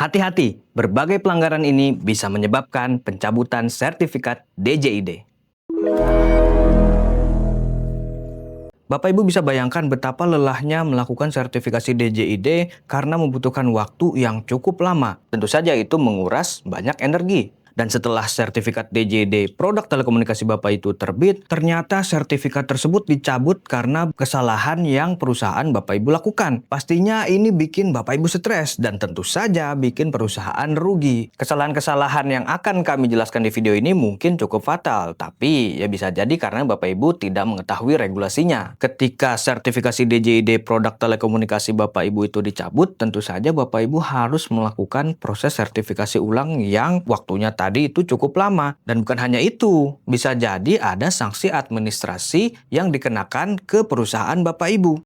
Hati-hati, berbagai pelanggaran ini bisa menyebabkan pencabutan sertifikat DJID. Bapak Ibu bisa bayangkan betapa lelahnya melakukan sertifikasi DJID karena membutuhkan waktu yang cukup lama. Tentu saja itu menguras banyak energi. Dan setelah sertifikat DJID produk telekomunikasi Bapak itu terbit, ternyata sertifikat tersebut dicabut karena kesalahan yang perusahaan Bapak Ibu lakukan. Pastinya ini bikin Bapak Ibu stres dan tentu saja bikin perusahaan rugi. Kesalahan-kesalahan yang akan kami jelaskan di video ini mungkin cukup fatal, tapi ya bisa jadi karena Bapak Ibu tidak mengetahui regulasinya. Ketika sertifikasi DJID produk telekomunikasi Bapak Ibu itu dicabut, tentu saja Bapak Ibu harus melakukan proses sertifikasi ulang yang waktunya tadi itu cukup lama. Dan bukan hanya itu, bisa jadi ada sanksi administrasi yang dikenakan ke perusahaan Bapak Ibu.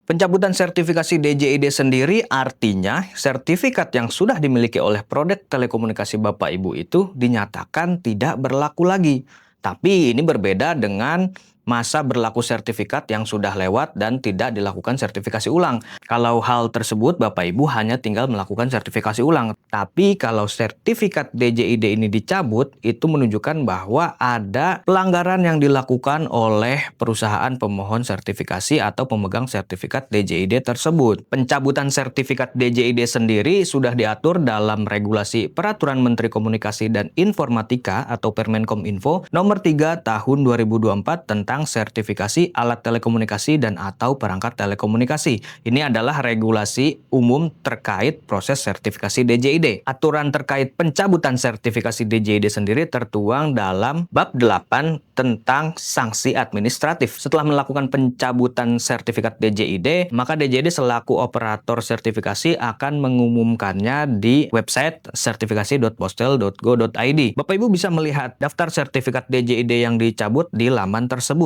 Pencabutan sertifikasi DJID sendiri artinya sertifikat yang sudah dimiliki oleh produk telekomunikasi Bapak Ibu itu dinyatakan tidak berlaku lagi. Tapi ini berbeda dengan masa berlaku sertifikat yang sudah lewat dan tidak dilakukan sertifikasi ulang. Kalau hal tersebut Bapak Ibu hanya tinggal melakukan sertifikasi ulang. Tapi kalau sertifikat DJID ini dicabut, itu menunjukkan bahwa ada pelanggaran yang dilakukan oleh perusahaan pemohon sertifikasi atau pemegang sertifikat DJID tersebut. Pencabutan sertifikat DJID sendiri sudah diatur dalam regulasi Peraturan Menteri Komunikasi dan Informatika atau Permenkominfo nomor 3 tahun 2024 tentang sertifikasi alat telekomunikasi dan atau perangkat telekomunikasi. Ini adalah regulasi umum terkait proses sertifikasi DJID. Aturan terkait pencabutan sertifikasi DJID sendiri tertuang dalam bab 8 tentang sanksi administratif. Setelah melakukan pencabutan sertifikat DJID, maka DJID selaku operator sertifikasi akan mengumumkannya di website sertifikasi.postel.go.id. Bapak Ibu bisa melihat daftar sertifikat DJID yang dicabut di laman tersebut.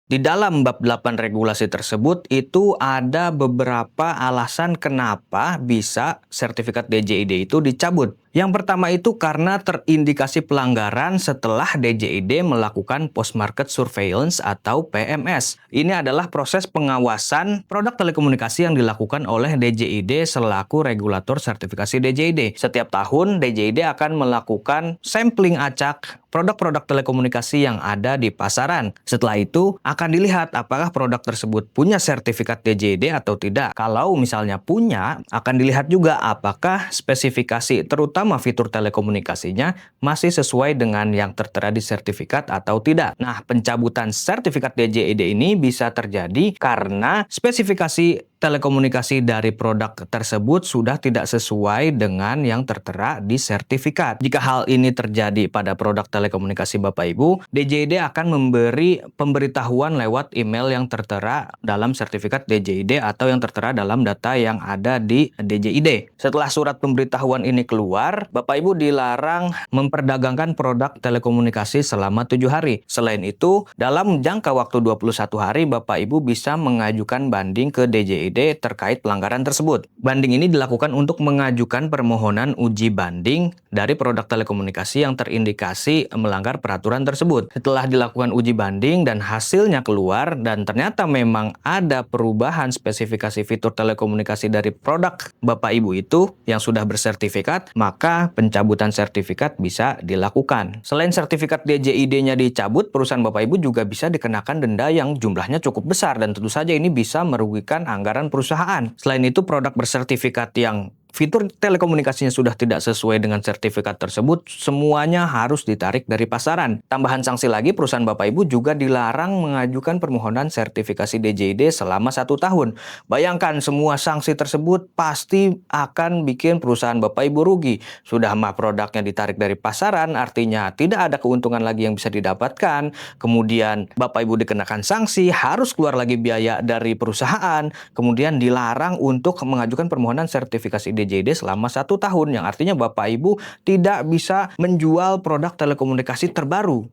Di dalam bab 8 regulasi tersebut itu ada beberapa alasan kenapa bisa sertifikat DJID itu dicabut. Yang pertama itu karena terindikasi pelanggaran setelah DJID melakukan post-market surveillance atau PMS. Ini adalah proses pengawasan produk telekomunikasi yang dilakukan oleh DJID selaku regulator sertifikasi DJID. Setiap tahun DJID akan melakukan sampling acak produk-produk telekomunikasi yang ada di pasaran. Setelah itu akan dilihat apakah produk tersebut punya sertifikat DJID atau tidak. Kalau misalnya punya, akan dilihat juga apakah spesifikasi terutama fitur telekomunikasinya masih sesuai dengan yang tertera di sertifikat atau tidak. Nah, pencabutan sertifikat DJID ini bisa terjadi karena spesifikasi telekomunikasi dari produk tersebut sudah tidak sesuai dengan yang tertera di sertifikat. Jika hal ini terjadi pada produk telekomunikasi Bapak Ibu, DJID akan memberi pemberitahuan lewat email yang tertera dalam sertifikat DJID atau yang tertera dalam data yang ada di DJID. Setelah surat pemberitahuan ini keluar, Bapak Ibu dilarang memperdagangkan produk telekomunikasi selama 7 hari. Selain itu, dalam jangka waktu 21 hari, Bapak Ibu bisa mengajukan banding ke DJID terkait pelanggaran tersebut. Banding ini dilakukan untuk mengajukan permohonan uji banding dari produk telekomunikasi yang terindikasi melanggar peraturan tersebut. Setelah dilakukan uji banding dan hasilnya keluar dan ternyata memang ada perubahan spesifikasi fitur telekomunikasi dari produk Bapak Ibu itu yang sudah bersertifikat, maka pencabutan sertifikat bisa dilakukan. Selain sertifikat DJID-nya dicabut, perusahaan Bapak Ibu juga bisa dikenakan denda yang jumlahnya cukup besar dan tentu saja ini bisa merugikan anggaran perusahaan. Selain itu, produk bersertifikat yang fitur telekomunikasinya sudah tidak sesuai dengan sertifikat tersebut, semuanya harus ditarik dari pasaran. Tambahan sanksi lagi, perusahaan Bapak Ibu juga dilarang mengajukan permohonan sertifikasi DJID selama 1 tahun. Bayangkan semua sanksi tersebut pasti akan bikin perusahaan Bapak Ibu rugi. Sudah mah produknya ditarik dari pasaran, artinya tidak ada keuntungan lagi yang bisa didapatkan. Kemudian Bapak Ibu dikenakan sanksi, harus keluar lagi biaya dari perusahaan. Kemudian dilarang untuk mengajukan permohonan sertifikasi DJID selama 1 tahun, yang artinya Bapak Ibu tidak bisa menjual produk telekomunikasi terbaru.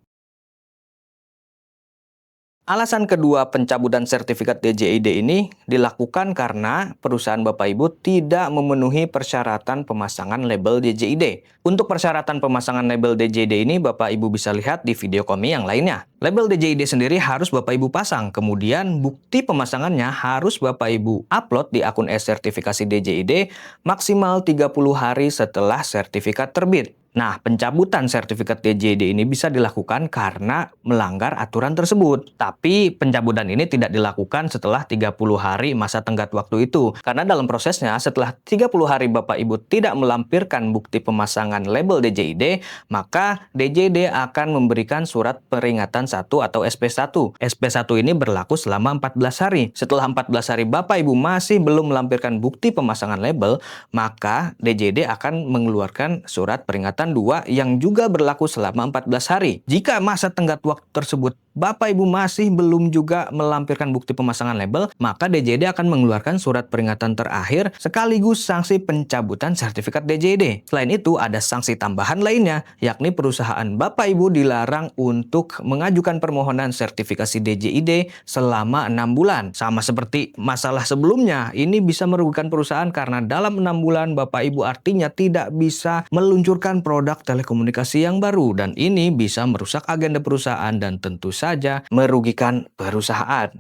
Alasan kedua pencabutan sertifikat DJID ini dilakukan karena perusahaan Bapak Ibu tidak memenuhi persyaratan pemasangan label DJID. Untuk persyaratan pemasangan label DJID ini Bapak Ibu bisa lihat di video kami yang lainnya. Label DJID sendiri harus Bapak Ibu pasang, kemudian bukti pemasangannya harus Bapak Ibu upload di akun e-sertifikasi DJID maksimal 30 hari setelah sertifikat terbit. Nah, pencabutan sertifikat DJID ini bisa dilakukan karena melanggar aturan tersebut. Tapi pencabutan ini tidak dilakukan setelah 30 hari masa tenggat waktu itu. Karena dalam prosesnya setelah 30 hari Bapak Ibu tidak melampirkan bukti pemasangan label DJID, maka DJID akan memberikan surat peringatan 1 atau SP1. SP1 ini berlaku selama 14 hari. Setelah 14 hari Bapak Ibu masih belum melampirkan bukti pemasangan label, maka DJID akan mengeluarkan surat peringatan 2 yang juga berlaku selama 14 hari. Jika masa tenggat waktu tersebut Bapak Ibu masih belum juga melampirkan bukti pemasangan label, maka DJID akan mengeluarkan surat peringatan terakhir sekaligus sanksi pencabutan sertifikat DJID. Selain itu, ada sanksi tambahan lainnya, yakni perusahaan Bapak Ibu dilarang untuk mengajukan permohonan sertifikasi DJID selama 6 bulan. Sama seperti masalah sebelumnya, ini bisa merugikan perusahaan karena dalam 6 bulan Bapak Ibu artinya tidak bisa meluncurkan produk telekomunikasi yang baru, dan ini bisa merusak agenda perusahaan dan tentu saja merugikan perusahaan.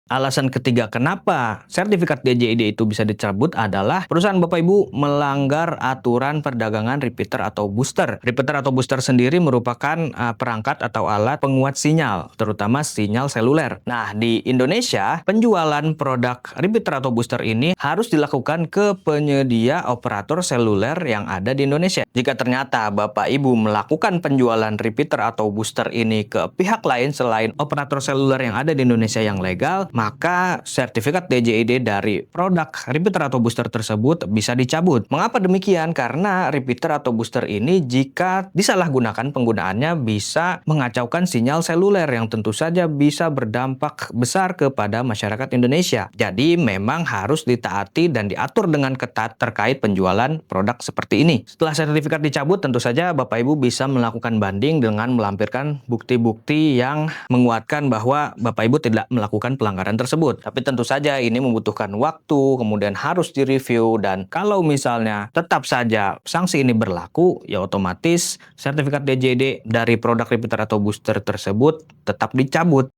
Alasan ketiga kenapa sertifikat DJID itu bisa dicabut adalah perusahaan Bapak Ibu melanggar aturan perdagangan repeater atau booster. Repeater atau booster sendiri merupakan perangkat atau alat penguat sinyal, terutama sinyal seluler. Nah, di Indonesia, penjualan produk repeater atau booster ini harus dilakukan ke penyedia operator seluler yang ada di Indonesia. Jika ternyata Bapak Ibu melakukan penjualan repeater atau booster ini ke pihak lain selain operator seluler yang ada di Indonesia yang legal, maka sertifikat DJID dari produk repeater atau booster tersebut bisa dicabut. Mengapa demikian? Karena repeater atau booster ini jika disalahgunakan penggunaannya bisa mengacaukan sinyal seluler yang tentu saja bisa berdampak besar kepada masyarakat Indonesia. Jadi memang harus ditaati dan diatur dengan ketat terkait penjualan produk seperti ini. Setelah sertifikat dicabut, tentu saja Bapak Ibu bisa melakukan banding dengan melampirkan bukti-bukti yang menguatkan bahwa Bapak Ibu tidak melakukan pelanggaran tersebut. Tapi tentu saja ini membutuhkan waktu, kemudian harus direview, dan kalau misalnya tetap saja sanksi ini berlaku, ya otomatis sertifikat DJID dari produk repeater atau booster tersebut tetap dicabut.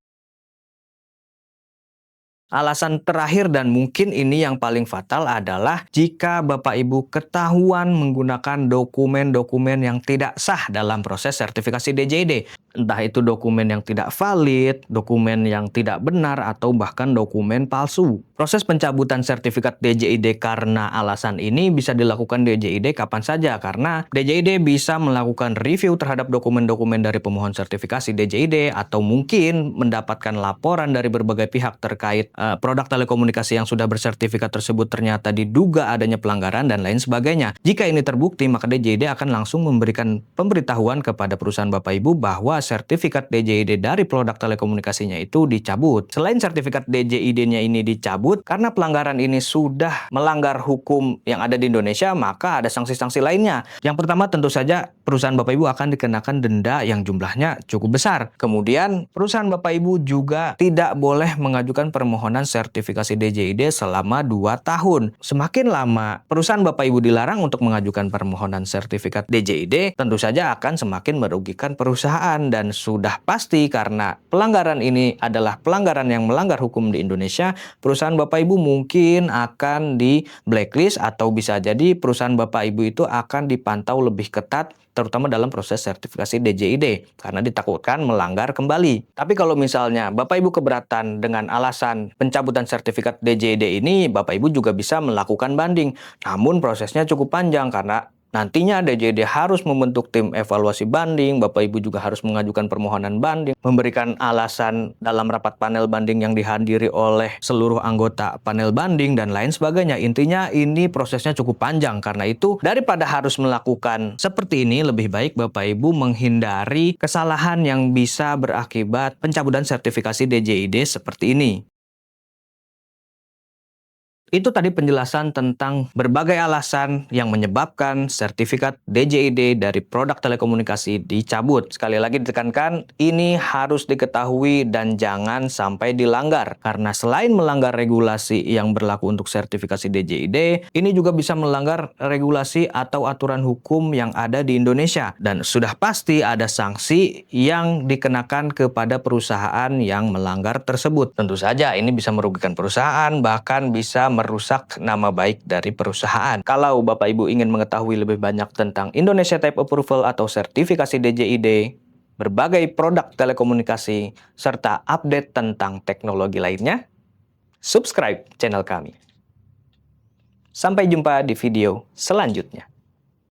Alasan terakhir dan mungkin ini yang paling fatal adalah jika Bapak Ibu ketahuan menggunakan dokumen-dokumen yang tidak sah dalam proses sertifikasi DJID. Entah itu dokumen yang tidak valid, dokumen yang tidak benar, atau bahkan dokumen palsu. Proses pencabutan sertifikat DJID karena alasan ini bisa dilakukan DJID kapan saja karena DJID bisa melakukan review terhadap dokumen-dokumen dari pemohon sertifikasi DJID atau mungkin mendapatkan laporan dari berbagai pihak terkait produk telekomunikasi yang sudah bersertifikat tersebut ternyata diduga adanya pelanggaran dan lain sebagainya. Jika ini terbukti, maka DJID akan langsung memberikan pemberitahuan kepada perusahaan Bapak Ibu bahwa sertifikat DJID dari produk telekomunikasinya itu dicabut. Selain sertifikat DJID-nya ini dicabut, karena pelanggaran ini sudah melanggar hukum yang ada di Indonesia, maka ada sanksi-sanksi lainnya. Yang pertama tentu saja perusahaan Bapak Ibu akan dikenakan denda yang jumlahnya cukup besar. Kemudian perusahaan Bapak Ibu juga tidak boleh mengajukan permohonan sertifikasi DJID selama 2 tahun. Semakin lama perusahaan Bapak Ibu dilarang untuk mengajukan permohonan sertifikat DJID, tentu saja akan semakin merugikan perusahaan, dan sudah pasti karena pelanggaran ini adalah pelanggaran yang melanggar hukum di Indonesia, perusahaan Bapak Ibu mungkin akan di blacklist atau bisa jadi perusahaan Bapak Ibu itu akan dipantau lebih ketat terutama dalam proses sertifikasi DJID karena ditakutkan melanggar kembali. Tapi kalau misalnya Bapak Ibu keberatan dengan alasan pencabutan sertifikat DJID ini, Bapak Ibu juga bisa melakukan banding. Namun prosesnya cukup panjang karena nantinya DJID harus membentuk tim evaluasi banding, Bapak Ibu juga harus mengajukan permohonan banding, memberikan alasan dalam rapat panel banding yang dihadiri oleh seluruh anggota panel banding, dan lain sebagainya. Intinya ini prosesnya cukup panjang, karena itu daripada harus melakukan seperti ini, lebih baik Bapak Ibu menghindari kesalahan yang bisa berakibat pencabutan sertifikasi DJID seperti ini. Itu tadi penjelasan tentang berbagai alasan yang menyebabkan sertifikat DJID dari produk telekomunikasi dicabut. Sekali lagi ditekankan, ini harus diketahui dan jangan sampai dilanggar. Karena selain melanggar regulasi yang berlaku untuk sertifikasi DJID, ini juga bisa melanggar regulasi atau aturan hukum yang ada di Indonesia. Dan sudah pasti ada sanksi yang dikenakan kepada perusahaan yang melanggar tersebut. Tentu saja ini bisa merugikan perusahaan, bahkan bisa merusak nama baik dari perusahaan. Kalau Bapak Ibu ingin mengetahui lebih banyak tentang Indonesia Type Approval atau sertifikasi DJID, berbagai produk telekomunikasi, serta update tentang teknologi lainnya, subscribe channel kami. Sampai jumpa di video selanjutnya.